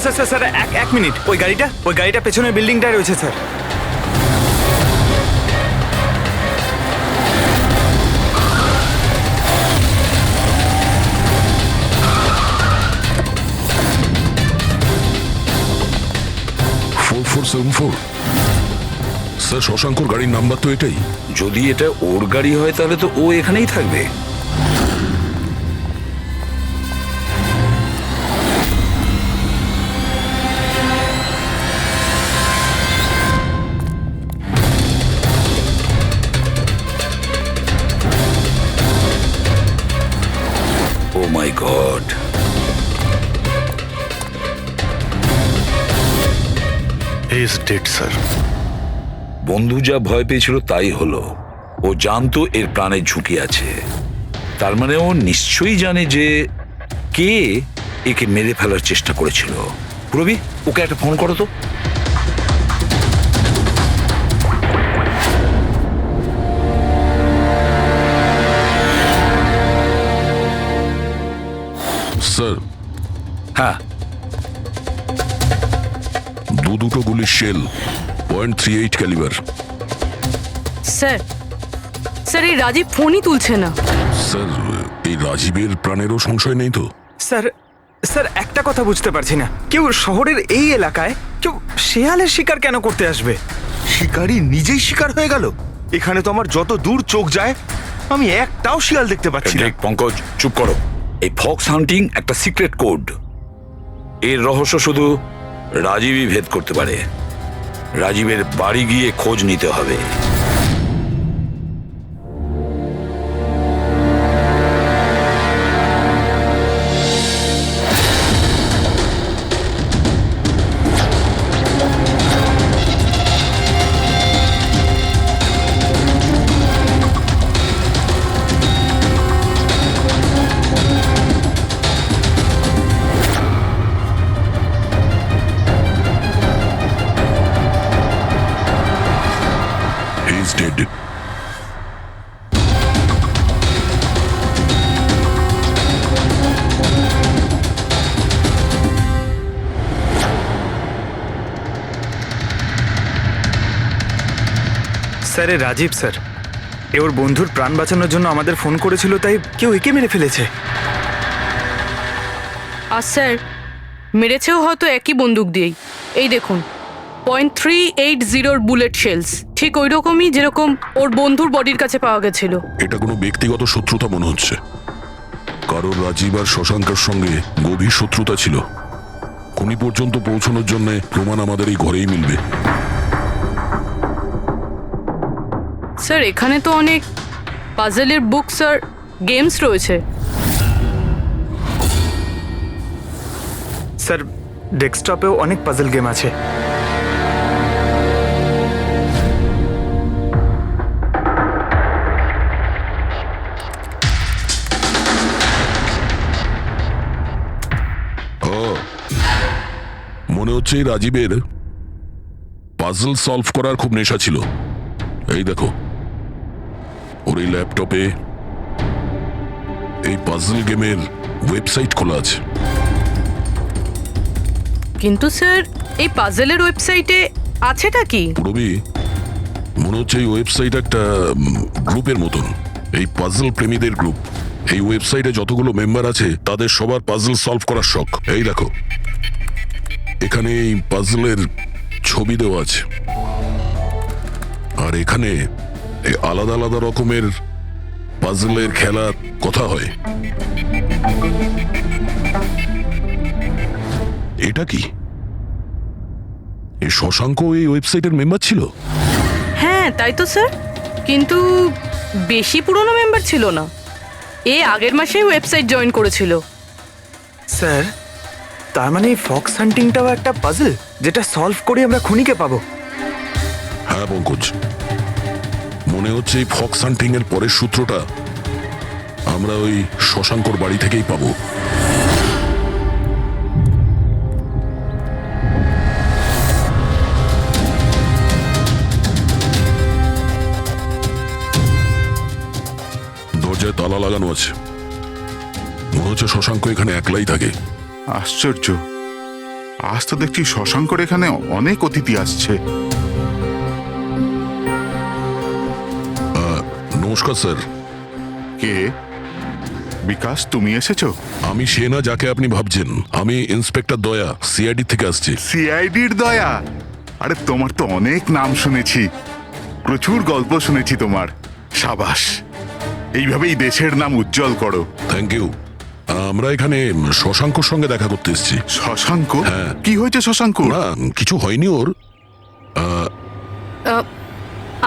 Sir sir sir sir এক minute, ওই গাড়িটা পেছনের বিল্ডিংটায় রয়েছে স্যার। স্যার শশাঙ্কর গাড়ির নাম্বার তো এটাই। যদি এটা ওর গাড়ি হয় তাহলে তো ও এখানেই থাকবে। Oh my god, he is dead sir. বন্ধু যা ভয় পেয়েছিল তাই হলো। ও জানতো এর প্রাণের ঝুঁকি আছে, তার মানে ও নিশ্চয়ই জানে যে কে একে মেরে ফেলার চেষ্টা করেছিল। প্রবি, ওকে একটা ফোন করো তো। স্যার হ্যাঁ, দুটো গুলির শেল, .38 ক্যালিবার। স্যার স্যার এই রাজীব ফোনই তুলছে না। স্যার এই রাজীবের প্রাণেরও সংশয় নেই তো? স্যার স্যার একটা কথা বুঝতে পারছি না, কেউ শহরের এই এলাকায় কেউ শেয়ালের শিকার কেন করতে আসবে? শিকারী নিজেই শিকার হয়ে গেল। এখানে তো আমার যত দূর চোখ যায় আমি একটাও শিয়াল দেখতে পাচ্ছি না। দেখ পঙ্কজ, চুপ করো। এই ফক্স হান্টিং একটা সিক্রেট কোড। এর রহস্য শুধু রাজীবই ভেদ করতে পারে। রাজীবের বাড়ি গিয়ে খোঁজ নিতে হবে। He is dead. স্যার এ রাজীব স্যার, এ ওর বন্ধুর প্রাণ বাঁচানোর জন্য আমাদের ফোন করেছিল, তাই কেউ একে মেরে ফেলেছে। আর স্যার মেরেছেও হয়তো একই বন্দুক দিয়েই। এই দেখুন, .380 বুলেট শেলস, ঠিক ওই রকমই যেরকম ওর বন্ধুর বডির কাছে পাওয়া গেছিল। এটা কোনো ব্যক্তিগত শত্রুতা মনে হচ্ছে। কারণ রাজীব আর শশাঙ্কের সঙ্গে গভীর শত্রুতা ছিল। খুনি পর্যন্ত পৌঁছানোর জন্য প্রমাণ আমাদের এই ঘরেই মিলবে। স্যার এখানে তো অনেক পাজলের বুকস আর গেমস রয়েছে। স্যার ডেস্কটপেও অনেক পাজল গেম আছে। মনে হচ্ছে এই রাজীবের পাজল সলভ করার খুব নেশা ছিল। এই দেখো, ওর এই ল্যাপটপে এই পাজল গেমের ওয়েবসাইট খোলা আছে। কিন্তু স্যার এই পাজলের ওয়েবসাইটে আছেটা কি? পুরবি, মনে হচ্ছে এই ওয়েবসাইট একটা গ্রুপের মতন, এই পাজল প্রেমীদের গ্রুপ। এই ওয়েবসাইটে যতগুলো মেম্বার আছে তাদের সবার পাজল সলভ করার শখ। এই দেখো, এখানে এই পাজলের ছবি দেওয়া আছে, আর এখানে এই আলাদা আলাদা রকমের পাজলের খেলার কথা হয়। এটা কি? এই শশাঙ্ক এই ওয়েবসাইটের মেম্বার ছিল? হ্যাঁ তাই তো স্যার, কিন্তু বেশি পুরনো মেম্বার ছিল না। এ আগের মাসেই ওয়েবসাইট জয়েন করেছিল। স্যার তার মানে এই ফক্স হান্টিংটাও একটা পাজল, যেটা সলভ করে আমরা খুনিকে পাবো। হ্যাঁ পঙ্কজ, মনে হচ্ছে এই ফক্স হান্টিং এর পরের সূত্রটা আমরা ওই শশাঙ্কর বাড়ি থেকেই পাবো। দরজায় তালা লাগানো আছে। মনে হচ্ছে শশাঙ্ক এখানে একলাই থাকে। আশ্চর্য, আজ তো দেখছি শশাঙ্কর এখানে অনেক অতিথি আসছে। নমস্কার স্যার। কে? বিকাশ, তুমি এসেছো? আমি সে না যাকে আপনি ভাবছেন। আমি ইন্সপেক্টর দয়া, সিআইডি থেকে আসছি। সিআইডির দয়া? আরে তোমার তো অনেক নাম শুনেছি, প্রচুর গল্প শুনেছি তোমার। সাবাস, এইভাবেই দেশের নাম উজ্জ্বল করো। Thank you. আমরা এখানে শশাঙ্কর সঙ্গে দেখা করতে এসেছি। শশাঙ্ক? হ্যাঁ। কি হয়েছে শশাঙ্ক? না, কিছু হয়নি ওর।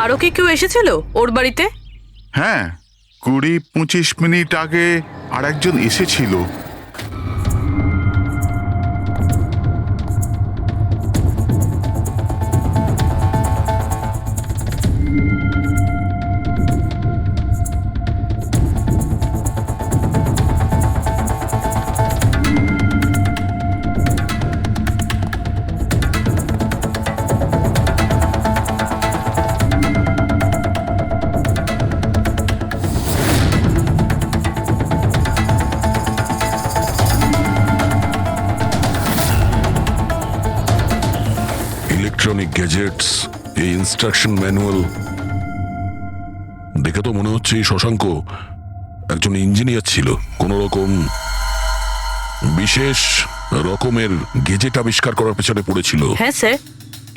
আরও কি কেউ এসেছিল ওর বাড়িতে? হ্যাঁ, 20-25 মিনিট আগে আর একজন এসেছিল। ইলেকট্রনিক গ্যাজেটস, এই ইনস্ট্রাকশন ম্যানুয়াল দেখে তো মনে হচ্ছে এই শশাঙ্ক একজন ইঞ্জিনিয়ার ছিল। কোনো রকম বিশেষ রকমের গেজেট আবিষ্কার করার পেছনে পড়েছিল। হ্যাঁ স্যার,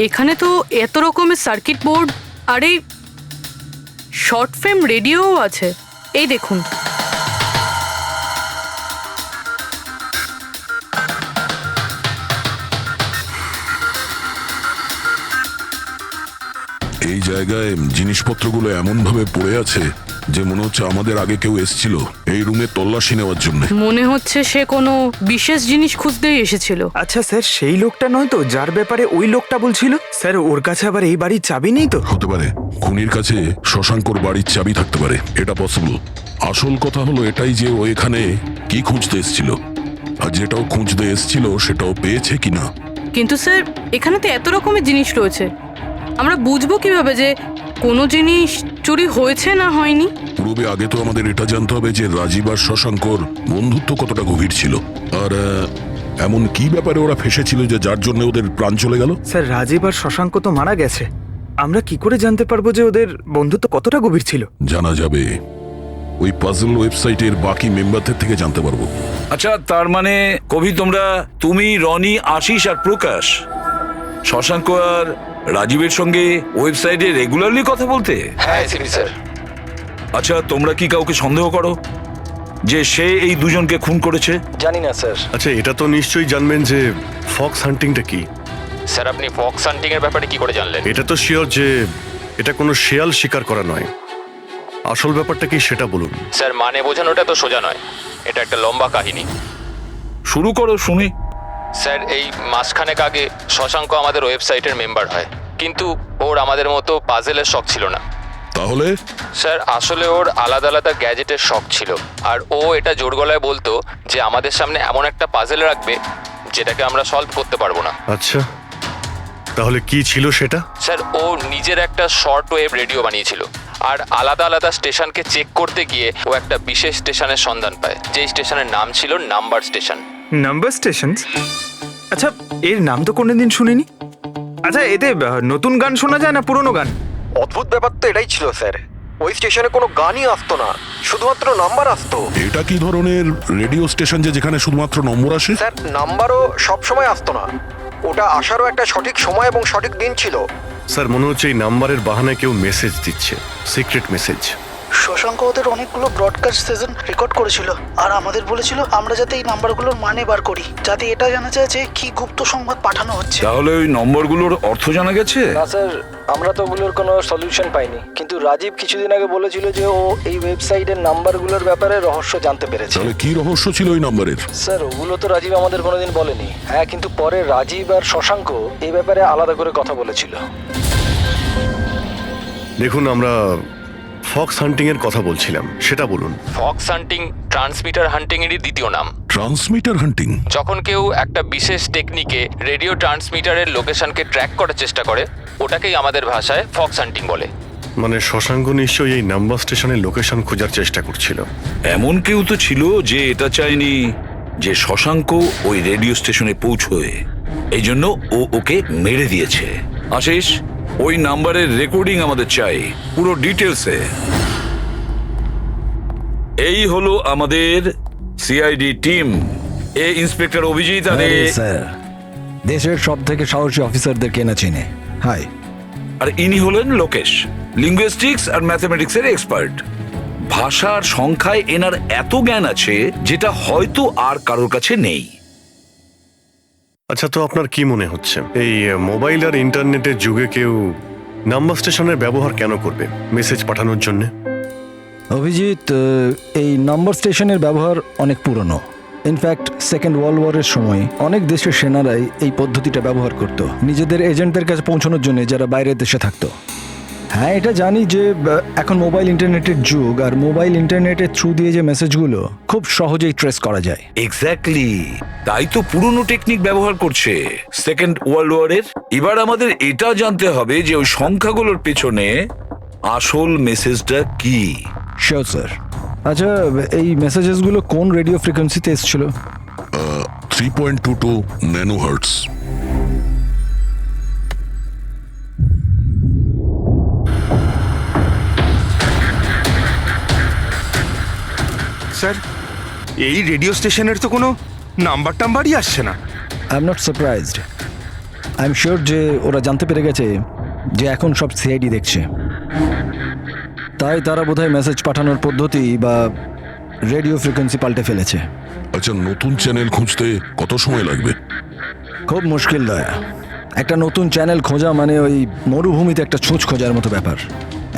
এখানে তো এত রকমের সার্কিট বোর্ড আর এই শর্ট ফ্রেম রেডিওও আছে। এই দেখুন। এই জায়গায় জিনিসপত্রগুলো এমন ভাবে পড়ে আছে যে মনে হচ্ছে আমাদের আগে কেউ এসেছিল এই রুমে তল্লাশি নেওয়ার জন্য। মনে হচ্ছে সে কোনো বিশেষ জিনিস খুঁজতেই এসেছিল। আচ্ছা স্যার, সেই লোকটা নয় তো যার ব্যাপারে ওই লোকটা বলছিল? স্যার, ওর কাছে আবার এই বাড়ির চাবি নেই তো? হতে পারে খুনির কাছে শশাঙ্কর বাড়ির চাবি থাকতে পারে, এটা পসিবল। আসল কথা হলো এটাই যে ও এখানে কি খুঁজতে এসেছিল, আর যেটাও খুঁজতে এসেছিল সেটাও পেয়েছে কিনা। কিন্তু স্যার, এখানে তো এত রকমের জিনিস রয়েছে, আমরা বুঝবো কিভাবে যে কোনো জিনিস চুরি হয়েছে না হয়নি? পূর্বে আগে তো আমাদের এটা জানতে হবে যে রাজীব আর শশাঙ্কর বন্ধুত্ব কতটা গভীর ছিল, আর এমন কি ব্যাপারে ওরা ফেসেছিল যে যার জন্য ওদের প্রাণ চলে গেল। স্যার, রাজীব আর শশাঙ্ক তো মারা গেছে, আমরা কি করে জানতে পারবো যে ওদের বন্ধুত্ব কতটা গভীর ছিল? জানা যাবে ওই পাজল ওয়েবসাইটের বাকি মেম্বারদের থেকে জানতে পারবো। আচ্ছা, তার মানে কবি তুমি, রনি, আশিস আর প্রকাশ শশাঙ্ক আর রাজীবের সঙ্গে ওয়েবসাইটে রেগুলারলি কথা বলতে? হ্যাঁ এসিপি স্যার। আচ্ছা, তোমরা কি কাউকে সন্দেহ করো যে সে এই দুজনকে খুন করেছে? জানি না স্যার। আচ্ছা, এটা তো নিশ্চয়ই জানবেন যে ফক্স হান্টিংটা কি। স্যার, আপনি ফক্স হান্টিং এর ব্যাপারে কি করে জানলেন? এটা তো শিওর যে এটা কোনো শেয়াল শিকার করা নয়। আসল ব্যাপারটা কি সেটা বলুন। স্যার, মানে বোঝানোটা তো সোজা নয়, এটা একটা লম্বা কাহিনী। শুরু করো শুনি। স্যার, এই মাসখানেক আগে শশাঙ্ক আমাদের ওয়েবসাইটের মেম্বার হয়, কিন্তু ওর আমাদের মতো পাজেলের শখ ছিল না। তাহলে স্যার, আসলে ওর আলাদা আলাদা গ্যাজেটের শখ ছিল, আর ও এটা জোর গলায় বলতো যে আমাদের সামনে এমন একটা পাজেল রাখবে যেটাকে আমরা সলভ করতে পারবো না। আচ্ছা, তাহলে কি ছিল সেটা? স্যার, ও নিজের একটা শর্ট ওয়েভ রেডিও বানিয়েছিল, আর আলাদা আলাদা স্টেশনকে চেক করতে গিয়ে ও একটা বিশেষ স্টেশনের সন্ধান পায়, যেই স্টেশনের নাম ছিল নাম্বার স্টেশন। Number station? আচ্ছা, এর নাম তো কোনোদিন শুনিনি। আচ্ছা, এতে নতুন গান শোনা যায় না পুরনো গান? অদ্ভুত ব্যাপার তো এটাই ছিল স্যার, ওই স্টেশনে কোনো গানই আসতো না, শুধুমাত্র নাম্বার আসতো। এটা কি ধরনের রেডিও স্টেশন যে যেখানে শুধুমাত্র নম্বর আসে? স্যার, নাম্বারও সব সময় আসতো না, ওটা আসারও একটা সঠিক সময় এবং সঠিক দিন ছিল। স্যার, মনে হচ্ছে এই নাম্বারের বাহানায় কেউ মেসেজ দিচ্ছে, সিক্রেট মেসেজ। শশাঙ্ক ওদের অনেকগুলো ব্রডকাস্ট সেশন রেকর্ড করেছিল, আর আমাদের বলেছিল আমরা যাতে এই নাম্বারগুলোর মানে বার করি, যাতে এটা জানা যায় যে কি গুপ্ত সংবাদ পাঠানো হচ্ছে। তাহলে ওই নম্বরগুলোর অর্থ জানা গেছে? না স্যার, আমরা তো ওগুলোর কোনো সলিউশন পাইনি, কিন্তু রাজীব কিছুদিন আগে বলেছিল যে ও এই ওয়েবসাইটের নাম্বারগুলোর ব্যাপারে রহস্য জানতে পেরেছে। তাহলে কি রহস্য ছিল ওই নম্বরের? স্যার, ওগুলো তো রাজীব আমাদের কোনোদিন বলেনি। হ্যাঁ, কিন্তু পরে রাজীব আর শশাঙ্ক এই ব্যাপারে আলাদা করে কথা বলেছিল। দেখুন, আমরা ফক্স হান্টিং এর কথা বলছিলাম, সেটা বলুন। ফক্স হান্টিং ট্রান্সমিটার হান্টিং এরই দ্বিতীয় নাম। ট্রান্সমিটার হান্টিং? যখন কেউ একটা বিশেষ টেকনিকে রেডিও ট্রান্সমিটারের লোকেশনকে ট্র্যাক করার চেষ্টা করে, ওটাকেই আমাদের ভাষায় ফক্স হান্টিং বলে। মানে শশাঙ্ক নিশ্চয়ই এই নাম্বার স্টেশনের লোকেশন খোঁজার চেষ্টা করছিল। এমন কেউ তো ছিল যে এটা চায়নি যে শশাঙ্ক ওই রেডিও স্টেশনে পৌঁছয়। এই জন্য ও ওকে মেরে দিয়েছে। আশিস, ওই নাম্বারের রেকর্ডিং আমাদের চাই, পুরো ডিটেলসে। এই হলো আমাদের সিআইডি টিম। এ ইন্সপেক্টর অভিজিৎ আর স্যার, দেশের সব থেকে সাহসী অফিসারদের কেনা চিনে। হাই। আর ইনি হলেন লোকেশ, লিঙ্গুইস্টিক্স আর ম্যাথমেটিক্সের এক্সপার্ট। ভাষার সংখ্যায় এনার এত জ্ঞান আছে যেটা হয়তো আর কারোর কাছে নেই। আচ্ছা, তো আপনার কি মনে হচ্ছে এই মোবাইল আর ইন্টারনেটের যুগে কেউ নাম্বার স্টেশনের ব্যবহার কেন করবে মেসেজ পাঠানোর জন্য? অভিজিৎ, এই নাম্বার স্টেশনের ব্যবহার অনেক পুরনো। ইনফ্যাক্ট সেকেন্ড ওয়ার্ল্ড ওয়ারের সময় অনেক দেশের সেনারাই এই পদ্ধতিটা ব্যবহার করত নিজেদের এজেন্টদের কাছে পৌঁছানোর জন্য, যারা বাইরের দেশে থাকতো। হ্যাঁ, এটা জানি যে এখন মোবাইল ইন্টারনেটের যুগ, আর মোবাইল ইন্টারনেটের থ্রু দিয়ে যে মেসেজগুলো খুব সহজেই ট্রেস করা যায়। এক্স্যাক্টলি, তাই তো পুরনো টেকনিক ব্যবহার করছে সেকেন্ড ওয়ার্ল্ড ওয়ারের। এবার আমাদের এটা জানতে হবে যে ওই সংখ্যাগুলোর পেছনে আসল মেসেজটা কি। Sure sir. আচ্ছা, এই মেসেজেসগুলো কোন রেডিও ফ্রিকোয়েন্সিতে এসেছিল? 3.22 ন্যানোহার্টস। স্যার, এই রেডিও স্টেশনের তো কোনো নাম্বারই আসছে না। I am not surprised. I am sure যে ওরা জানতে পেরে গেছে যে এখন সব সিআইডি দেখছে, তাই তারা বোধহয় মেসেজ পাঠানোর পদ্ধতি বা রেডিও ফ্রিকোয়েন্সি পাল্টে ফেলেছে। আচ্ছা, নতুন চ্যানেল খুঁজতে কত সময় লাগবে? খুব মুশকিল দয়া। একটা নতুন চ্যানেল খোঁজা মানে ওই মরুভূমিতে একটা ছুঁচ খোঁজার মতো ব্যাপার।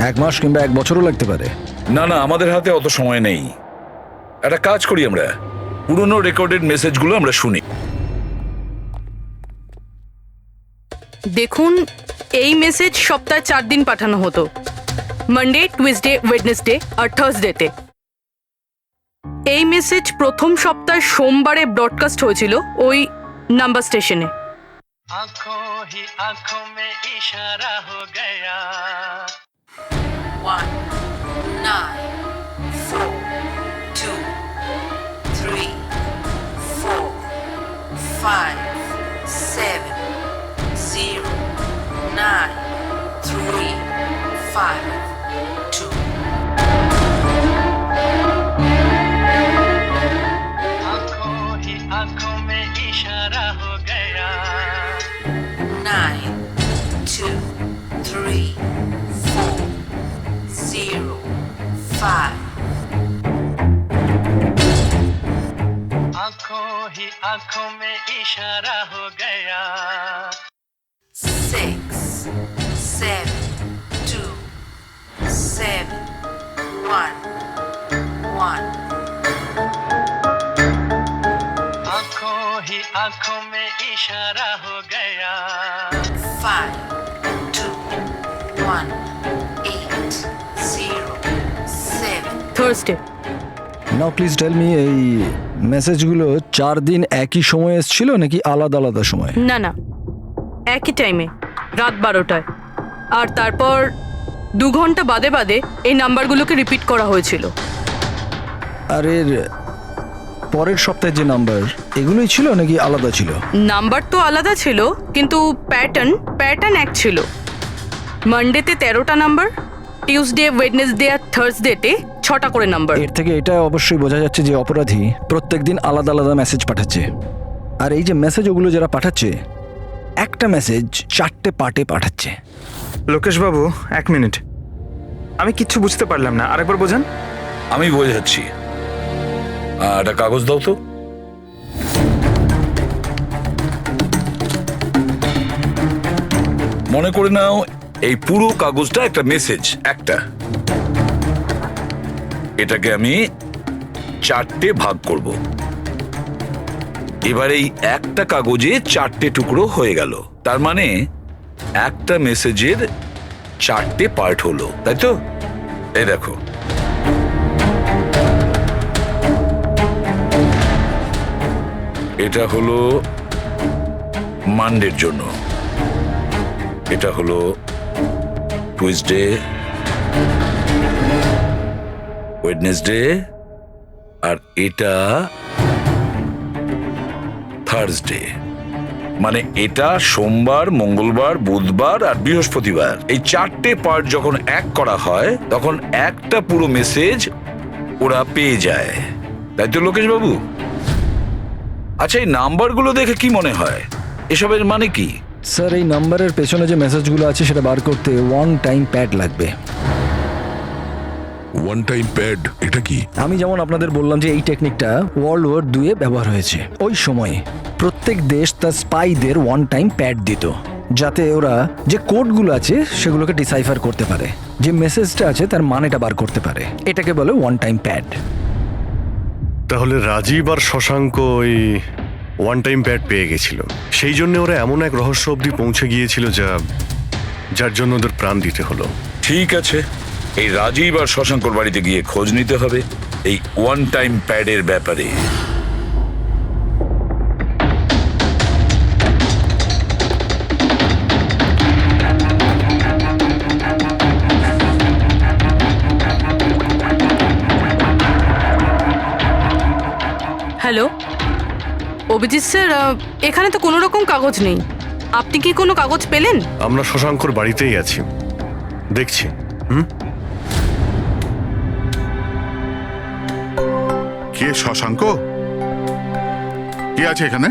1 মাস কিংবা 1 বছরও লাগতে পারে। না না, আমাদের হাতে অত সময় নেই। একটা কাজ করি, আমরা পুরনো রেকর্ডেড মেসেজগুলো আমরা শুনি। দেখুন, এই মেসেজ সপ্তাহে 4 দিন পাঠানো হতো, মানডে, টুইসডে, ওয়েডনেসডে আর থার্সডেতে। এই মেসেজ প্রথম সপ্তাহে সোমবারে ব্রডকাস্ট হয়েছিল ওই নাম্বার স্টেশনে। आंखों ही आंखों में इशारा हो गया। 1 9 4 2 3 4 5 7 0 9 3 5 2। आंखों ही आंखों में इशारा हो गया। 9 2 3 4 0 5। आंखों ही आंखों में इशारा हो गया। 6 7 2 7 1 1। आंखों ही आंखों में इशारा हो गया। 5 2 1 8 0 7। Thursday. Now please tell me, এই মেসেজগুলো 4 দিন একই সময় এসেছিল নাকি আলাদা আলাদা সময়? না না, একই টাইমে, রাত 12টায়। আর তারপর 2 ঘন্টা বাদে বাদে এই নাম্বারগুলোকে রিপিট করা হয়েছিল। আর এর পরের সপ্তাহে যে নাম্বার, এগুলোই ছিল নাকি আলাদা ছিল? নাম্বার তো আলাদা ছিল, কিন্তু প্যাটার্ন এক ছিল। মানডেতে 13টা নাম্বার, টিউসডে, ওয়েডনেসডে আর থার্সডেতে 6টা করে নাম্বার। এর থেকে এটা অবশ্যই বোঝা যাচ্ছে যে অপরাধী প্রত্যেকদিন আলাদা আলাদা মেসেজ পাঠাচ্ছে। আর এই যে মেসেজ ওগুলো যারা পাঠাচ্ছে, একটা মেসেজ 4টে পার্টে পাঠাচ্ছে। লোকেশ বাবু, 1 মিনিট, আমি কিচ্ছু বুঝতে পারলাম না, আরেকবার বোঝান। আমি বোঝাচ্ছি। একটা কাগজ দাও তো। মনে করে নাও এই পুরো কাগজটা একটা মেসেজ, একটা। এটাকে আমি 4টে ভাগ করব। এবার এই একটা কাগজে 4টে টুকরো হয়ে গেল, তার মানে একটা মেসেজের 4টে পার্ট হলো, তাই তো? এই দেখো, এটা হলো মানডের জন্য, এটা হলো টুইসডে, ওয়েডনেসডে, আর এটা থার্সডে। মানে এটা সোমবার, মঙ্গলবার, বুধবার আর বৃহস্পতিবার, এই 4টে পার্ট যখন এক করা হয় তখন একটা পুরো মেসেজ ওরা পেয়ে যায়, তাই তো লোকেশ বাবু? আচ্ছা, এই নাম্বারগুলো দেখে কি মনে হয়, এসবের মানে কি? স্যার, এই নাম্বারের পেছনে যে মেসেজগুলো আছে সেটা বার করতে ওয়ান টাইম প্যাড লাগবে। ওয়ান টাইম প্যাড এটা কি? আমি যেমন আপনাদের বললাম যে এই টেকনিকটা ওয়ার্ল্ড ওয়ার 2 ব্যবহার হয়েছে। ওই সময়ে প্রত্যেক দেশ তার স্পাইদের ওয়ান টাইম প্যাড দিত, যাতে ওরা যে কোডগুলো আছে সেগুলোকে ডিসাইফার করতে পারে, যে মেসেজটা আছে তার মানেটা বার করতে পারে। এটাকে বলে ওয়ান টাইম প্যাড। তাহলে রাজীব আর শশাঙ্ক ওই ওয়ান টাইম প্যাড পেয়ে গেছিল, সেই জন্য ওরা এমন এক রহস্য অবধি পৌঁছে গিয়েছিল যার জন্য ওদের প্রাণ দিতে হলো। ঠিক আছে, এই রাজীব আর শশাঙ্কর বাড়িতে গিয়ে খোঁজ নিতে হবে এই ওয়ান টাইম প্যাডের ব্যাপারে। হ্যালো অভিজিৎ স্যার, এখানে তো কোনো রকম কাগজ নেই। আপনি কি কোনো কাগজ পেলেন? আমরা শশাঙ্কর বাড়িতেই আছি, দেখছি। কে শশাঙ্ক? কে আছে এখানে?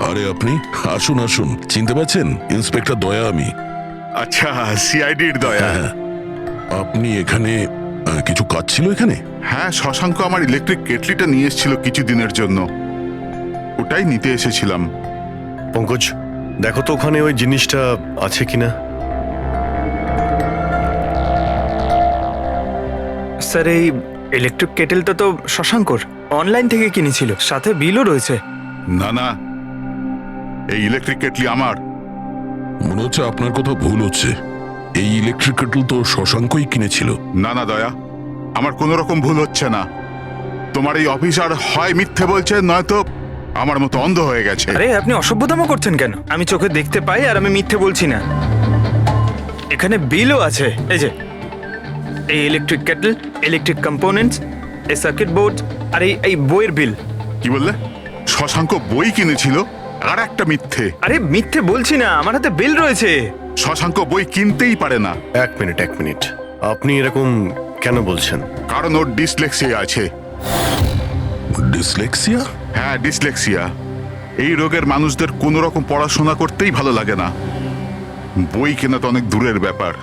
আরে আপনি আসুন আসুন, চিনতে পারছেন? ইন্সপেক্টর দয়া আমি। আচ্ছা, সিআইডির দয়া। হ্যাঁ, আপনি এখানে কিছু কাজ ছিল এখানে? হ্যাঁ, শশাঙ্ক আমার ইলেকট্রিক কেটলিটা নিয়ে এসেছিল কিছুদিনের জন্য, ওটাই নিতে এসেছিলাম। পঙ্কজ, দেখো তো ওখানে ওই জিনিসটা আছে কিনা। স্যার, এই ইলেকট্রিক কেটেলটা তো শশাঙ্কর অনলাইন থেকে কিনেছিল, সাথে বিলও রয়েছে। না না, এই ইলেকট্রিক কেটলি আমার। মনে হচ্ছে আপনার কোথাও ভুল হচ্ছে। এই ইলেকট্রিক কেটল তো শশাঙ্কই কিনেছিল। না না দয়া, আমার কোনো রকম ভুল হচ্ছে না। তোমার এই অফিসার হয় মিথ্যে বলছে, নয়তো আমার মতো অন্ধ হয়ে গেছে। আরে আপনি অসভ্যতামো করছেন কেন? আমি চোখে দেখতে পাই আর আমি মিথ্যে বলছি না। এখানে বিলও আছে, এই যে এই ইলেকট্রিক কেটল, ইলেকট্রিক কম্পোনেন্টস, এই সার্কিট বোর্ড আর এই বইয়ের বিল। কি বললে? শশাঙ্ক বই কিনেছিল? আর একটা মিথ্যে। আরে মিথ্যে বলছি না, আমার হাতে বিল রয়েছে। শশাঙ্ক বই কিনতেই পারে না। এক মিনিট, আপনি এরকম কেন বলছেন? কারণ ওর ডিসলেক্সিয়া আছে। ডিসলেক্সিয়া? হ্যাঁ, ডিসলেক্সিয়া। এই রোগের মানুষদের কোনো রকম পড়াশোনা করতেই ভালো লাগে না। বই কেনা তো অনেক দূরের ব্যাপার।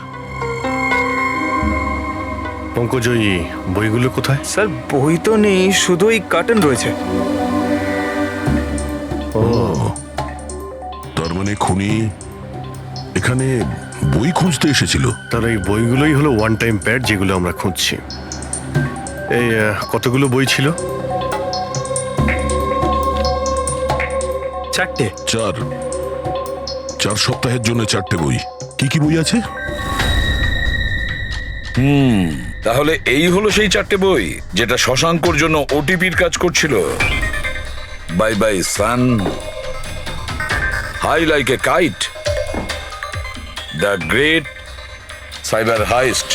পঙ্কজ, ওই বইগুলো কোথায়? স্যার, বই তো নেই, শুধু এই কার্টন রয়েছে। ও, তার মানে খুনি এখানে বই খুঁজতে এসেছিল। তাহলে এই বইগুলোই হলো ওয়ান টাইম প্যাড যেগুলো আমরা খুঁজছি। এই কতগুলো বই ছিল? 4টে। 4 সপ্তাহের জন্য 4টে বই। কি কি বই আছে? তাহলে এই হলো সেই 4টে বই যেটা শশাঙ্কর জন্য ওটিপির কাজ করছিল। Bye bye sun, high like a kite, the great cyber heist,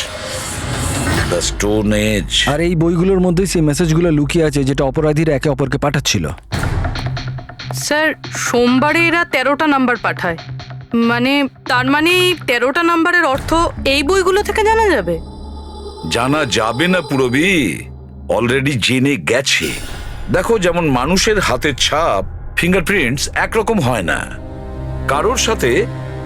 the stone age. আর এই বইগুলোর মধ্যেই সেই মেসেজগুলো লুকিয়ে আছে যেটা অপরাধীরা একে অপরকে পাঠাচ্ছিল। স্যার, সোমবারে এরা 13টা নাম্বার পাঠায়, মানে তার মানে এই 13টা নাম্বারের অর্থ এই বইগুলো থেকে জানা যাবে? জানা যাবে না পুরবি, অলরেডি জেনে গেছে। দেখো, যেমন মানুষের হাতের ছাপ, ফিঙ্গারপ্রিন্টস একরকম হয় না, কারোর সাথে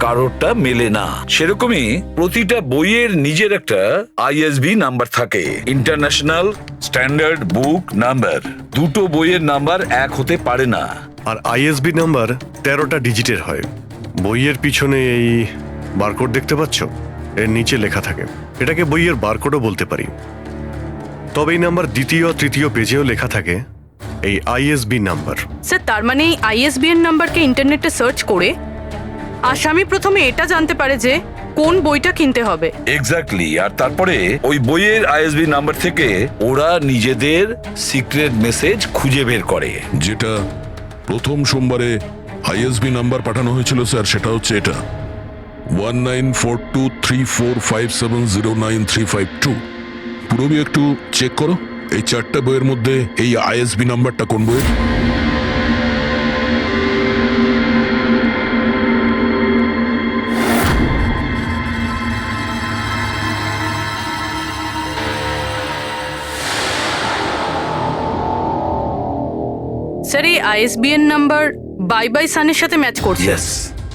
কারোরটা মেলে না, সেরকমই প্রতিটা বইয়ের নিজের একটা আইএসবি নাম্বার থাকে, ইন্টারন্যাশনাল স্ট্যান্ডার্ড বুক নাম্বার। দুটো বইয়ের নাম্বার এক হতে পারে না। আর আইএসবি নাম্বার 13টা ডিজিটের হয়। বইয়ের পিছনে এই বারকোড দেখতে পাচ্ছ, এর নিচে লেখা থাকে। এটাকে বইয়ের বারকোডও বলতে পারি। তবে এই নাম্বার দ্বিতীয় তৃতীয় পেজেও লেখা থাকে এই আইএসবি নাম্বার। স্যার, তার মানে এই আইএসবিএন নাম্বারকে ইন্টারনেটে সার্চ করে আসামি প্রথমে এটা জানতে পারে যে কোন বইটা কিনতে হবে। এক্স্যাক্টলি। আর তারপরে ওই বইয়ের আইএসবি নাম্বার থেকে ওরা নিজেদের সিক্রেট মেসেজ খুঁজে বের করে। যেটা প্রথম সোমবারে আইএসবি নাম্বার পাঠানো হয়েছিল স্যার, সেটা হচ্ছে এটা 194234570935 পুরোবি একটু চেক করো এই 4টে বইয়ের মধ্যে এই আইএসবি নাম্বারটা কোন বইয়ের। আইএসবিএন নাম্বার বাই বাই সানের সাথে ম্যাচ করছে।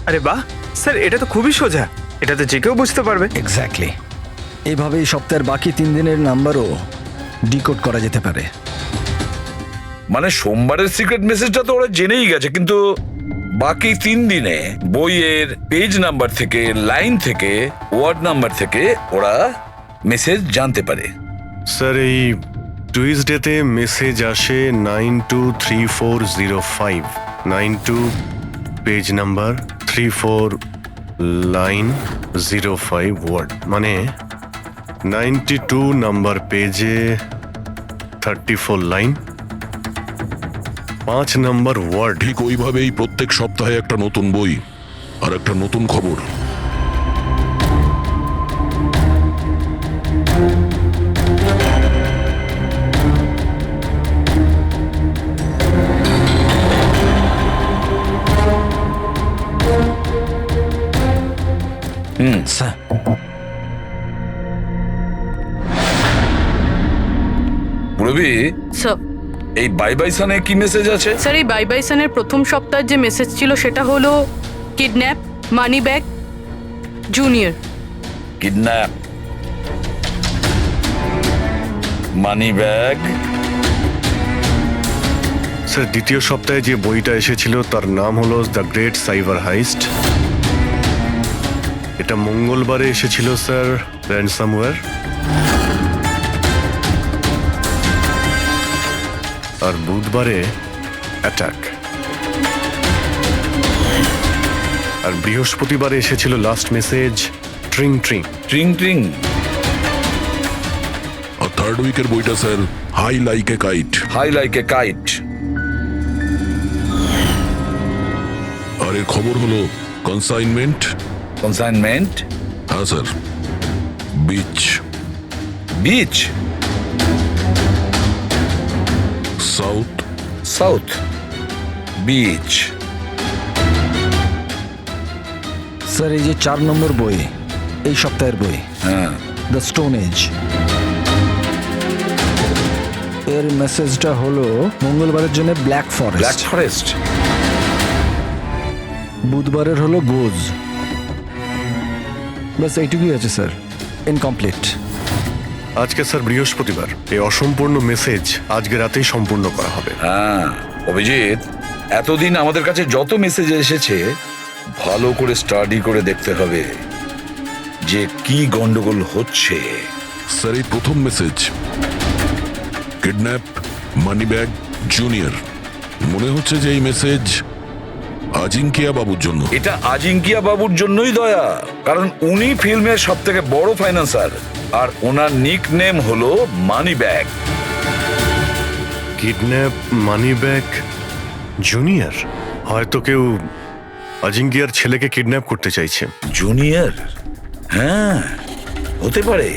আরে বাহ স্যার, এটা তো খুবই সোজা, এটা তো যে কেউ বুঝতে পারবে। এক্স্যাক্টলি। এইভাবেই সপ্তাহের বাকি 3 দিনের নাম্বারও ডিকোড করা যেতে পারে। মানে সোমবারের সিক্রেট মেসেজটা তো ওরা জেনেই গেছে, কিন্তু বাকি 3 দিনে বইয়ের পেজ নাম্বার থেকে, লাইন থেকে, ওয়ার্ড নাম্বার থেকে ওরা মেসেজ জানতে পারে। স্যার এই টুইসডেতে মেসেজ আসে 923405, 92 পেজ নাম্বার, 34 লাইন, 05 ওয়ার্ড, মানে 92 নাম্বার পেজে 34 লাইন, 5 নাম্বার ওয়ার্ড। ঠিক ওইভাবেই প্রত্যেক সপ্তাহে একটা নতুন বই আর একটা নতুন খবর। স্যার, রবি, স্যার এই বাই বাই সানে কি মেসেজ আছে? স্যার এই বাই বাই সানের প্রথম সপ্তাহের যে মেসেজ ছিল সেটা হলো kidnap, money bag, junior. Kidnap, money bag. Sir দ্বিতীয় সপ্তাহে যে বইটা এসেছিল তার নাম হলো দ্য গ্রেট সাইবার হাইস্ট। এটা মঙ্গলবারে এসেছিল স্যার, র্যানসামওয়্যার। আর বুধবারে অ্যাটাক। আর বৃহস্পতিবারে এসেছিল last message tring tring. Tring tring. আর থার্ড উইকের বইটা sir high like a kite. High like a kite. আর এর খবর হলো কনসাইনমেন্ট। কনসাইনমেন্ট। হ্যাঁ sir. Beach. Beach. South. South beach. Sir এই যে 4 নম্বর বই, এই সপ্তাহের বই, হ্যাঁ, দ্য স্টোন এজ, এর মেসেজটা হলো মঙ্গলবারের জন্য ব্ল্যাক ব্ল্যাক ফরেস্ট, ফরেস্ট। বুধবারের হলো গোজ। বাস এইটুকুই আছে স্যার, ইনকমপ্লিট। আজকে স্যার বৃহস্পতিবার, এই অসম্পূর্ণ মেসেজ আজকে রাতেই সম্পূর্ণ করা হবে। হ্যাঁ অভিজিৎ, এতদিন আমাদের কাছে যত মেসেজ এসেছে ভালো করে স্টাডি করে দেখতে হবে যে কি গন্ডগোল হচ্ছে। স্যার এই প্রথম message kidnap, money bag, junior. মনে হচ্ছে যে এই মেসেজ আজিঙ্কিয়া বাবুর জন্য। এটা আজিঙ্কিয়া বাবুর জন্যই দয়া, কারণ উনি ফিল্মের সব থেকে বড় ফাইন্যান্সার আর ওনার নিক নেম হলো money bag. Kidnap, money bag, junior. হয়তো কেউ আজিঙ্কিয়ার ছেলেকে কিডন্যাপ করতে চাইছে। জুনিয়র? হ্যাঁ হতে পারে,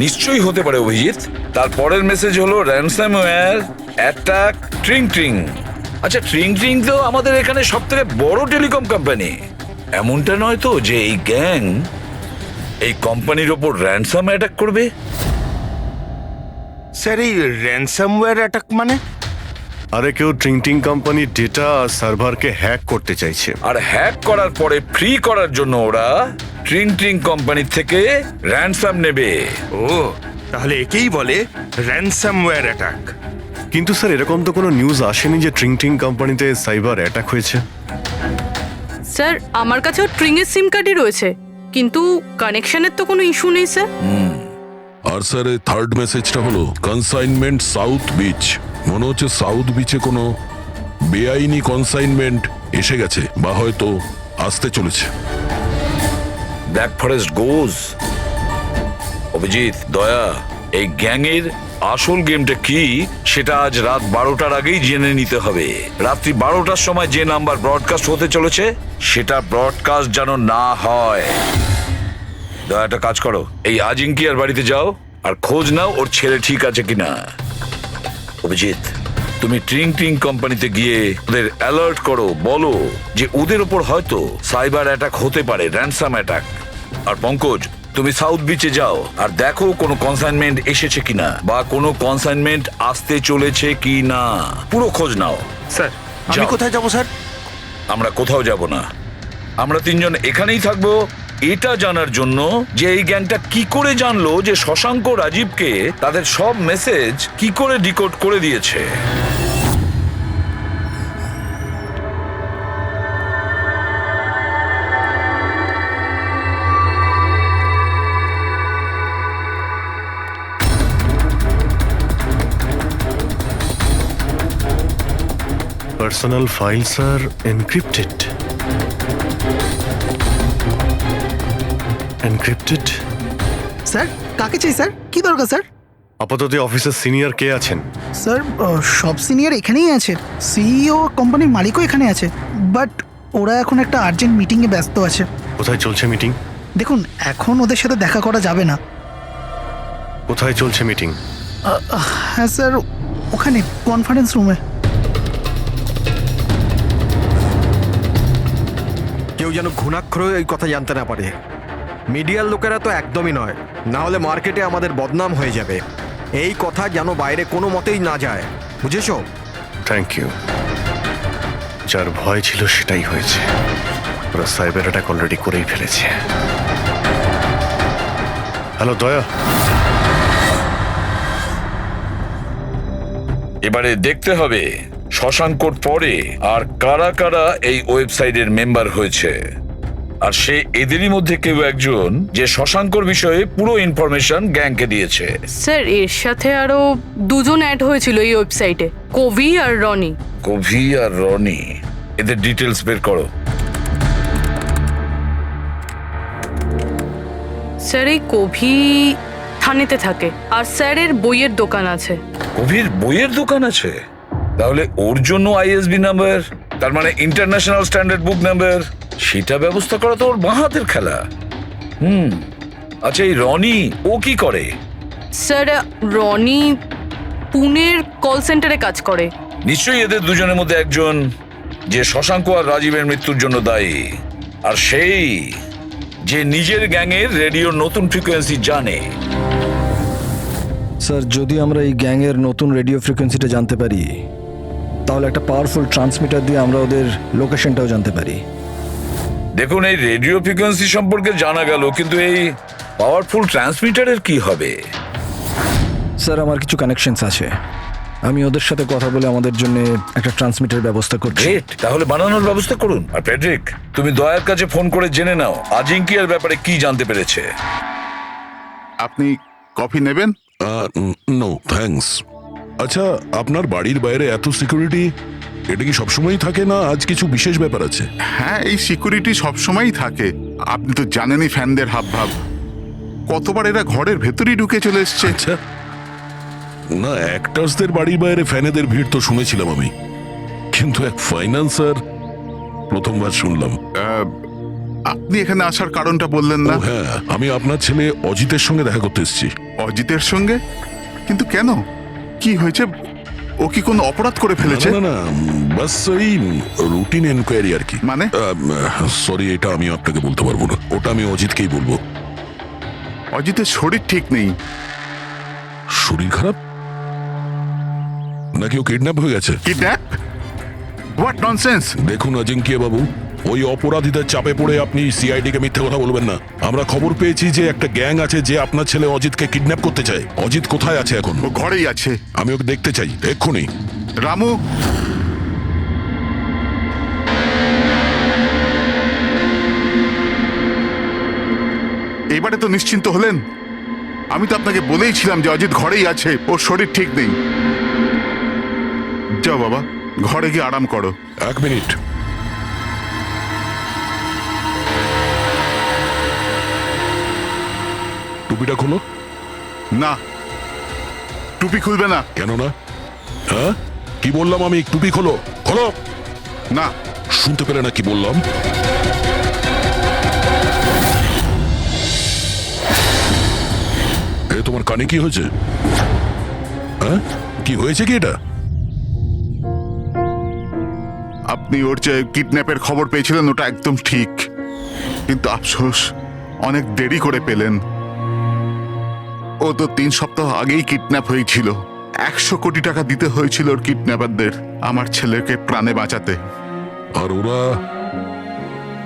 নিশ্চয়ই হতে পারে অভিজিৎ। তারপরের মেসেজ হলো র্যানসামওয়্যার, অ্যাটাক, ট্রিং ট্রিং। আচ্ছা ট্রিং ট্রিং তো আমাদের এখানে সব থেকে বড় টেলিকম কোম্পানি। এমনটা নয় তো যে এই গ্যাং এই কোম্পানির ওপর র্যানসাম অ্যাটাক করবে? স্যার এই র্যানসামওয়্যার অ্যাটাক মানে? আরে কেউ ট্রিং ট্রিং কোম্পানির ডেটা আর সার্ভারকে হ্যাক করতে চাইছে। আর হ্যাক করার পরে ফ্রি করার জন্য ওরা ট্রিং ট্রিং কোম্পানি থেকে র্যানসাম নেবে। ও তাহলে একেই বলে র্যানসামওয়্যার অ্যাটাক। কিন্তু স্যার এরকম তো কোনো নিউজ আসেনি যে ট্রিং ট্রিং কোম্পানিতে সাইবার অ্যাটাক হয়েছে। স্যার আমার কাছেও ট্রিং এর সিম কার্ডই রয়েছে, কিন্তু কানেকশনের তো কোনো ইস্যু নেই স্যার। আর স্যার এই থার্ড মেসেজটা হলো কনসাইনমেন্ট সাউথ বিচ। মনে হচ্ছে সাউথ বিচে কোনো বেআইনি কনসাইনমেন্ট এসে গেছে বা হয়তো আসতে চলেছে। ব্ল্যাক ফরেস্ট গোজ। অভিজিৎ, দয়া, এই গ্যাংয়ের আসল গেমটা কি সেটা আজ রাত 12টার আগেই জেনে নিতে হবে। রাত্রি 12টার সময় যে নাম্বার ব্রডকাস্ট হতে চলেছে সেটা ব্রডকাস্ট যেন না হয়। দয়া একটা কাজ করো, এই আজিঙ্কিয়ার বাড়িতে যাও আর খোঁজ নাও ওর ছেলে ঠিক আছে কিনা। অভিজিৎ, তুমি ট্রিং ট্রিং কোম্পানিতে গিয়ে ওদের অ্যালার্ট করো, বলো যে ওদের ওপর হয়তো সাইবার অ্যাটাক হতে পারে, র্যানসাম অ্যাটাক। আর পঙ্কজ, তুমি সাউথ বিচে যাও আর দেখো কোনো কনসাইনমেন্ট এসেছে কিনা বা কোনো কনসাইনমেন্ট আসতে চলেছে কি না, পুরো খোঁজ নাও। স্যার আমি যাও। কোথায় যাবো স্যার? আমরা কোথাও যাব না, আমরা তিনজন এখানেই থাকবো এটা জানার জন্য যে এই গ্যাংটা কি করে জানলো যে শশাঙ্ক রাজীবকে তাদের সব মেসেজ কি করে ডিকোড করে দিয়েছে। পার্সোনাল ফাইলস আর এনক্রিপ্টেড। এনক্রিপ্টেড? স্যার কাকে চাই স্যার? কি দরকার স্যার? আপাতত অফিসের সিনিয়র কে আছেন? স্যার সব সিনিয়র এখানেই আছে, সিইও কোম্পানির মালিকও এখানে আছে, বাট ওরা এখন একটা আর্জেন্ট মিটিংয়ে ব্যস্ত আছে। কোথায় চলছে মিটিং? দেখুন এখন ওদের সাথে দেখা করা যাবে না। কোথায় চলছে মিটিং? হ্যাঁ স্যার, ওখানে কনফারেন্স রুমে। কেউ যেন ঘুণাক্ষর এই কথা জানতে না পারে। মিডিয়ার লোকেরা তো একদমই নয়, না হলে মার্কেটে আমাদের বদনাম হয়ে যাবে। এই কথা যেন বাইরে কোনো মতেই না যায়, বুঝেছো? Thank you. যার ভয় ছিল সেটাই হয়েছে, ওরা সাইবার অ্যাটাক অলরেডি করেই ফেলেছে। হ্যালো দয়া, এবারে দেখতে হবে শশাঙ্কর পরে আর কারা কারা এই ওয়েবসাইটের মেম্বার হয়েছে, আর সে এদেরই মধ্যে কেউ একজন যে শশাঙ্কর বিষয়ে পুরো ইনফরমেশন গ্যাংকে দিয়েছে। স্যার এর সাথে আরো দুজন অ্যাড হয়েছিল এই ওয়েবসাইটে, কবি আর রনি। কভি আর রনি, এদের ডিটেলস বের করো। স্যার এই কবি থানেতে থাকে, আর স্যারের বইয়ের দোকান আছে। কবির বইয়ের দোকান আছে? তাহলে ওর জন্য আইএসবি নাম্বার, তার মানে ইন্টারন্যাশনাল স্ট্যান্ডার্ড বুক নাম্বার, সেটা ব্যবস্থা করা তো ওর বাঁ হাতের খেলা। আচ্ছা এই রনি ও কি করে? স্যার রনি পুনের কল সেন্টারে কাজ করে। নিশ্চয়ই এদের দুজনের মধ্যে একজন যে শশাঙ্ক আর রাজীবের মৃত্যুর জন্য দায়ী, আর সেই যে নিজের গ্যাংয়ের রেডিওর নতুন ফ্রিকোয়েন্সি জানে। স্যার যদি আমরা এই গ্যাংয়ের নতুন রেডিও ফ্রিকোয়েন্সিটা জানতে পারি, তাহলে একটা পাওয়ারফুল ট্রান্সমিটার দিয়ে আমরা ওদের লোকেশনটাও জানতে পারি। দেখুন এই রেডিও ফ্রিকোয়েন্সি সম্পর্কে জানা গেল, কিন্তু এই পাওয়ারফুল ট্রান্সমিটারের কি হবে? স্যার আমার কিছু কানেকশনস আছে, আমি ওদের সাথে কথা বলে আমাদের জন্য একটা ট্রান্সমিটার ব্যবস্থা করছি। গ্রেট, তাহলে বানানোর ব্যবস্থা করুন। আর প্যাট্রিক, তুমি দয়ার কাছে ফোন করে জেনে নাও আজিঙ্কিয়ার ব্যাপারে কি জানতে পেরেছে। আপনি কফি নেবেন? No thanks. আচ্ছা, আপনার বাড়ির বাইরে এত সিকিউরিটি, এটা কি সবসময়ই থাকে না আজ কিছু বিশেষ ব্যাপার আছে? হ্যাঁ, এই সিকিউরিটি সবসময়ই থাকে। আপনি তো জানেনই ফ্যানদের হাবভাব, কতবার এরা ঘরের ভেতরেই ঢুকে চলে এসছে। আচ্ছা, না অ্যাক্টার্সদের বাড়ির বাইরে ফ্যানেদের ভিড় তো শুনেছিলাম আমি, কিন্তু এক ফাইন্যান্সার প্রথমবার শুনলাম। আপনি এখানে আসার কারণটা বললেন না? ও হ্যাঁ, আমি আপনার ছেলে অজিতের সঙ্গে দেখা করতে এসেছি। অজিতের সঙ্গে? কিন্তু কেন, কি হয়েছে? ও কি কোনো অপরাধ করে ফেলেছে? না না, বাস ওই রুটিন এনকোয়ারি আর কি। মানে? সরি, এটা আমি আপনাকে বলতে পারবো না, ওটা আমি অজিতকেই বলবো। অজিতের শরীর ঠিক নেই। শরীর খারাপ নাকি ও কিডন্যাপ হয়ে গেছে? কিডন্যাপ? What nonsense! দেখুন অজিঙ্কিয়া বাবু, ওই অপরাধীদের চাপে পড়ে আপনি সিআইডি কে মিথ্যে কথা বলবেন না। আমরা খবর পেয়েছি যে একটা গ্যাং আছে যে আপনার ছেলে অজিতকে কিডন্যাপ করতে চায়। অজিত কোথায় আছে এখন? ও ঘরেই আছে। আমি ওকে দেখতে চাই এক্ষুনি। রামু, এবারে তো নিশ্চিন্ত হলেন? আমি তো আপনাকে বলেইছিলাম যে অজিত ঘরেই আছে, ওর শরীর ঠিক নেই। যাও বাবা, ঘরে গিয়ে আরাম করো। এক মিনিট, টুপিটা খোলো। না, টুপি খুলবে না। কেন না? হ্যাঁ, কি বললাম আমি? টুপি খোলো, খোলো। না। শুনতে পেলে না কি বললাম? এ তোমার কানে কি হয়েছে? হ্যাঁ, কি হয়েছে কি এটা? আপনি ওর যে কিডন্যাপের খবর পেয়েছিলেন ওটা একদম ঠিক, কিন্তু আফসোস অনেক দেরি করে পেলেন। ও তো 3 সপ্তাহ আগেই কিডন্যাপ হয়েছিল। 100 কোটি টাকা দিতে হয়েছিল ওর কিডন্যাপারদের আমার ছেলেকে প্রাণে বাঁচাতে। আর ওরা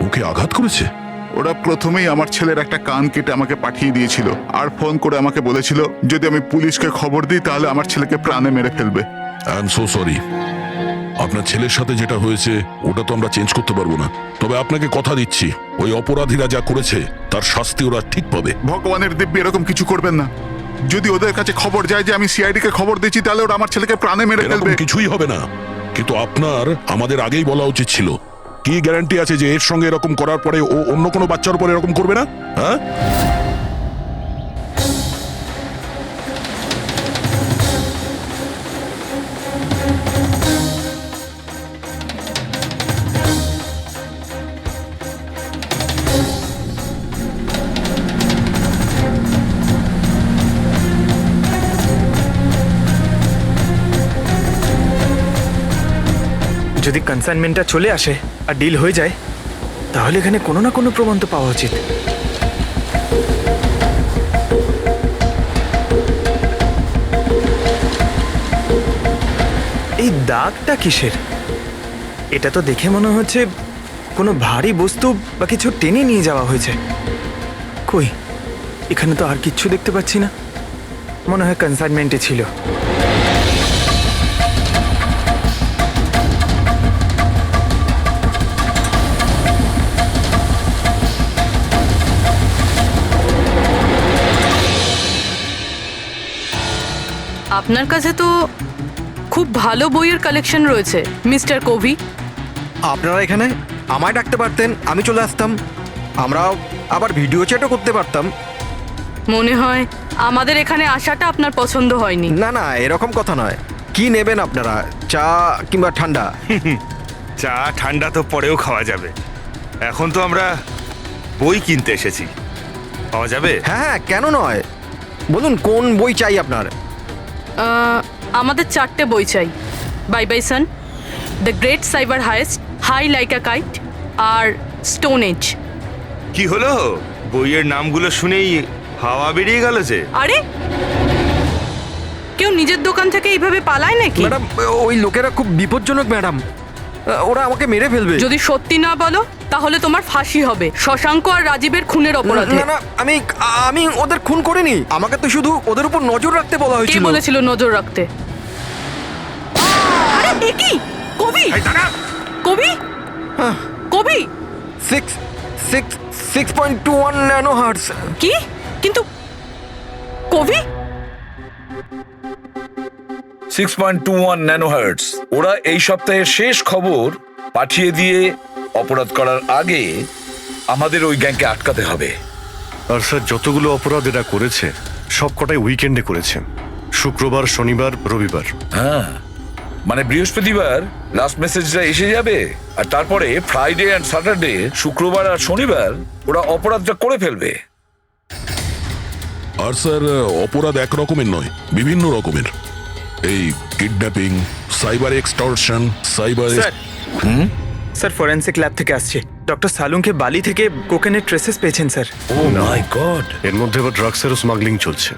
ওকে আঘাত করেছে? ওরা প্রথমেই আমার ছেলের একটা কান কেটে আমাকে পাঠিয়ে দিয়েছিল আর ফোন করে আমাকে বলেছিল যদি আমি পুলিশকে খবর দিই তাহলে আমার ছেলেকে প্রাণে মেরে ফেলবে। I am so sorry. আপনার ছেলের সাথে যেটা হয়েছে ওটা তো আমরা চেঞ্জ করতে পারবো না, তবে আপনাকে কথা দিচ্ছি ওই অপরাধীরা যা করেছে তার শাস্তি ওরা ঠিক পাবে। ভগবানের দিব্যি এরকম কিছু করবেন না। যদি ওদের কাছে খবর যায় যে আমি সিআইডি কে খবর দিচ্ছি তাহলে ওরা আমার ছেলেকে প্রাণে মেরে এরকম ফেলবে। কিছুই হবে না, কিন্তু আপনার আমাদের আগেই বলা উচিত ছিল। কি গ্যারান্টি আছে যে এর সঙ্গে এরকম করার পরে ও অন্য কোনো বাচ্চার উপর এরকম করবে না? হ্যাঁ, যদি কনসাইনমেন্টটা চলে আসে আর ডিল হয়ে যায় তাহলে এখানে কোনো না কোনো প্রমাণ তো পাওয়া উচিত। এই দাগটা কিসের? এটা তো দেখে মনে হচ্ছে কোনো ভারী বস্তু বা কিছু টেনে নিয়ে যাওয়া হয়েছে। কই, এখানে তো আর কিচ্ছু দেখতে পাচ্ছি না। মনে হয় কনসাইনমেন্টে ছিল। আপনার কাছে তো খুব ভালো বইয়ের কালেকশন রয়েছে মিস্টার কোভি। আপনারা এখানে আমায় ডাকতে পারতেন, আমি চলে আসতাম। আমরাও আবার ভিডিও চ্যাটও করতে পারতাম। মনে হয় আমাদের এখানে আসাটা আপনার পছন্দ হয়নি। না না, এরকম কথা নয়। কি নেবেন আপনারা, চা কিংবা ঠান্ডা? চা ঠান্ডা তো পরেও খাওয়া যাবে। এখন তো আমরা বই কিনতে এসেছি, পাওয়া যাবে? হ্যাঁ হ্যাঁ, কেন নয়, বলুন কোন বই চাই আপনার? আমাদের 4টে বই চাই। Bye bye sun, the great cyber heist, high like a kite আর স্টোন এজ। কি হলো, বইয়ের নামগুলো শুনেই হাওয়া বেরিয়ে গেল যে? আরে কেউ নিজের দোকান থেকে এইভাবে পালায় নাকি? ম্যাডাম, ওই লোকেরা খুব বিপজ্জনক ম্যাডাম, ওরা আমাকে মেরে ফেলবে। যদি সত্যি না বলো তাহলে তোমার ফাঁসি হবে শশাঙ্ক আর রাজীবের খুনের অপরাধে। না না, আমি ওদের খুন করিনি। আমাকে তো শুধু ওদের উপর নজর রাখতে বলা কে হয়েছিল। বলেছিল নজর রাখতে? আরে এ কি? কবি, কবি, কবি 6.21 ন্যানো হার্টজ। কি? কিন্তু কবি 6.21 ন্যানোহার্টজ। ওরা এই সপ্তাহের শেষ খবর পাঠিয়ে দিয়ে অপরাধ করার আগে আমাদের ওই গ্যাংকে আটকাতে হবে। আর স্যার, যতগুলো অপরাধ এরা করেছে সব কটাই উইকেন্ডে করেছে, শুক্রবার, শনিবার, রবিবার। হ্যাঁ, মানে বৃহস্পতিবার লাস্ট মেসেজটা এসে যাবে আর তারপরে ফ্রাইডে অ্যান্ড স্যাটারডে, শুক্রবার আর শনিবার ওরা অপরাধটা করে ফেলবে। আর স্যার, অপরাধ এক রকমের নয়, বিভিন্ন রকমের। এই kidnapping, cyber extortion, cyber. Sir forensic lab থেকে আসছে। ডক্টর সালুংকে বালি থেকে কোকেনের ট্রেসেস পেয়েছেন স্যার। O my god! এর মধ্যে আবার ড্রাগসেরও স্মাগলিং চলছে।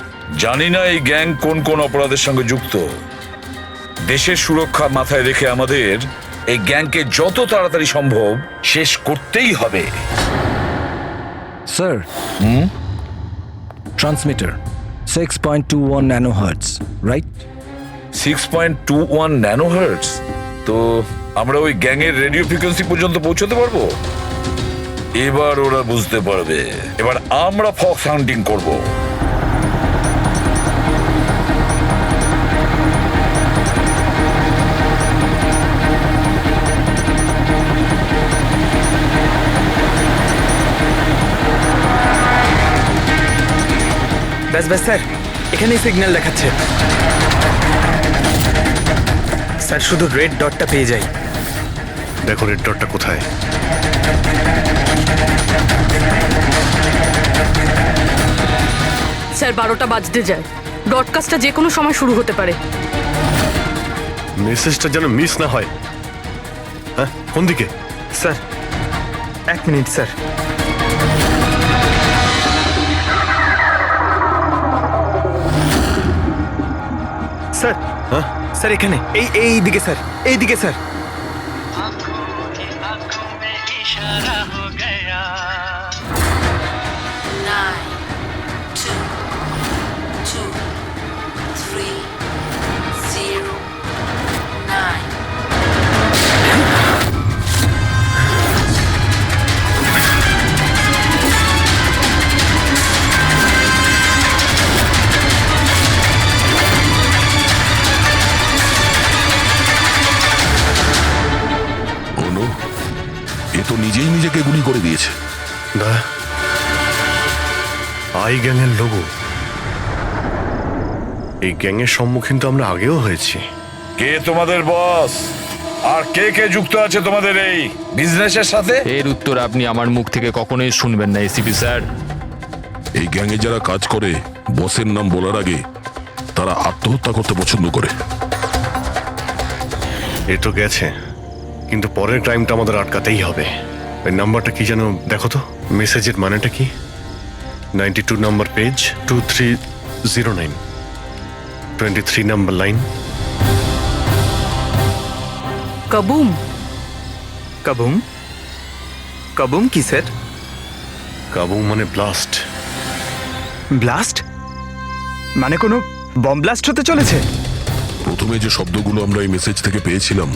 জানি না এই গ্যাং কোন কোন অপরাধের সঙ্গে যুক্ত। দেশের সুরক্ষা মাথায় রেখে আমাদের এই গ্যাংকে যত তাড়াতাড়ি সম্ভব শেষ করতেই হবে। Sir, transmitter 6.21 nano hertz, right? 6.21 ন্যানোহার্টজ। তো আমরা ওই গ্যাংয়ের রেডিও ফ্রিকোয়েন্সি পর্যন্ত পৌঁছতে পারবো? এবার ওরা বুঝতে পারবে। এবার আমরা ফক্স হান্টিং করব। ব্যাস ব্যাস স্যার, এখানেই সিগন্যাল দেখাচ্ছে। স্যার শুধু রেড ডটটা পেয়ে যাই। দেখো রেড ডটটা কোথায়। স্যার 12টা বাজতে যায়। ব্রডকাস্টটা যে কোনো সময় শুরু হতে পারে। মেসেজটা যেন মিস না হয়। হ্যাঁ, কোন দিকে? Sir 1 minute sir. স্যার হ্যাঁ স্যার এখানে এই দিকে স্যার এই দিকে স্যার आंखों में इशारा हो गया 9, 2, 2, 3, 0, 9. অনু এ তো নিজেই নিজেকে গুলি করে দিয়েছে। দা আই গ্যাংয়ের লোগো। এই গ্যাংয়ের সম্মুখীন তো আমরা আগেও হয়েছি। কে তোমাদের বস আর কে কে যুক্ত আছে তোমাদের এই বিজনেসের সাথে? এর উত্তর আপনি আমার মুখ থেকে কখনোই শুনবেন না এসিপি স্যার। এই গ্যাংয়ে যারা কাজ করে বসের নাম বলার আগে তারা আত্মহত্যা করতে পছন্দ করে। এ তো গেছে, কিন্তু পরের ক্রাইমটা আমাদের আটকাতেই হবে। ওই নাম্বারটা কি যেন দেখো তো, মেসেজের মানেটা কি? 92 নাম্বার পেজ 2309 23 নাম্বার লাইন। কাবুম। কাবুম কাবুম কি স্যার? কাবুম মানে ব্লাস্ট। ব্লাস্ট মানে কোনো বম ব্লাস্ট হতে চলেছে? প্রথমে যে শব্দগুলো আমরা এই মেসেজ থেকে পেয়েছিলাম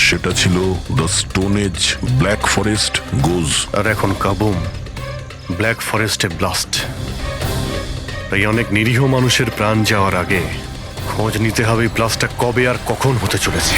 সেটা ছিল the stone age black forest goes. আর এখন কাবুম ব্ল্যাক ফরেস্টে ব্লাস্ট। তাই অনেক নিরীহ মানুষের প্রাণ যাওয়ার আগে খোঁজ নিতে হবে এই ব্লাস্টটা কবে আর কখন হতে চলেছে।